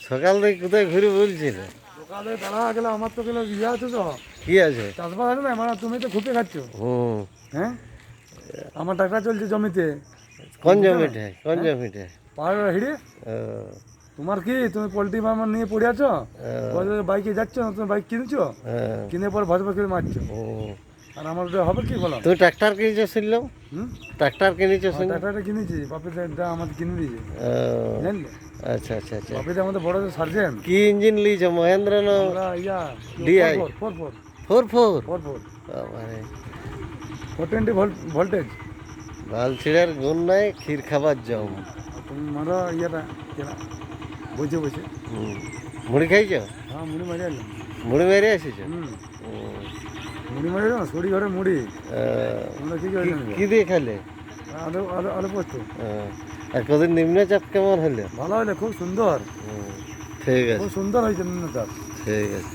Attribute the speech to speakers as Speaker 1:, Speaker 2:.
Speaker 1: সকাল থেকে কোথায় ঘুরে বলছিলে?
Speaker 2: সকালে দাঁড়া গেলে আমার তো গেলে ইয়ে আছে তো,
Speaker 1: কি আছে?
Speaker 2: চাষবাস আছে না, মানে তুমি তো খুপে খাচ্ছ।
Speaker 1: হুম।
Speaker 2: হ্যাঁ, আমার টাকা চলছে জমিতে।
Speaker 1: কোন
Speaker 2: বুঝছো না?
Speaker 1: জমিতে? কোন
Speaker 2: হ্যাঁ?
Speaker 1: জমিতে?
Speaker 2: পাহাড় হিড়ে।
Speaker 1: ও,
Speaker 2: তোমার কি, তুমি পোল্ট্রি ফার্ম নিয়ে পড়ে আছো, বাইকে যাচ্ছ না, তুমি বাইক কিনছো,
Speaker 1: হ্যাঁ।
Speaker 2: কিনে পর ভজভজ করে মারছো।
Speaker 1: হুম।
Speaker 2: আর আমার ওটা হবে কি বলো?
Speaker 1: তুমি ট্রাক্টর কিনেছো শুনলাম?
Speaker 2: হুম,
Speaker 1: ট্রাক্টর কিনেছো শুনলাম?
Speaker 2: ট্রাক্টরটা কিনেছি, বাপের এটা আমাদের কিনে দিয়েছে।
Speaker 1: ও,
Speaker 2: জানলে,
Speaker 1: আচ্ছা আচ্ছা আচ্ছা।
Speaker 2: বাপের আমাদের বড় সার্জেন।
Speaker 1: কি ইঞ্জিন লিয়েছো, মহেন্দ্র না
Speaker 2: আমরা ইয়া
Speaker 1: DI?
Speaker 2: Four four
Speaker 1: four four?
Speaker 2: Four four
Speaker 1: মানে
Speaker 2: 420 ভোল্টেজ।
Speaker 1: বাল ছিঁড়ার গুণ নাই, ক্ষীর খাবার জম।
Speaker 2: তুমি মারো ইয়েটা কেনা বসে বসে।
Speaker 1: হুম। মুড়ি খাইছো?
Speaker 2: হ্যাঁ, মুড়ি মারি আনলাম।
Speaker 1: মুড়ি মেরে এসেছো?
Speaker 2: হুম,
Speaker 1: হুম।
Speaker 2: মুড়ি মারি না, সরি ঘরে মুড়ি। তোমরা কি করে
Speaker 1: কি
Speaker 2: জানবে?
Speaker 1: কি দিয়ে খেলে?
Speaker 2: আলু আলু আলু পোস্ত।
Speaker 1: আর কদিন নিম্নচাপ কেমন হলো?
Speaker 2: ভালো হলে খুব সুন্দর,
Speaker 1: হুম, ঠিক আছে,
Speaker 2: খুব সুন্দর হয়েছে নিম্নচাপ।
Speaker 1: ঠিক আছে।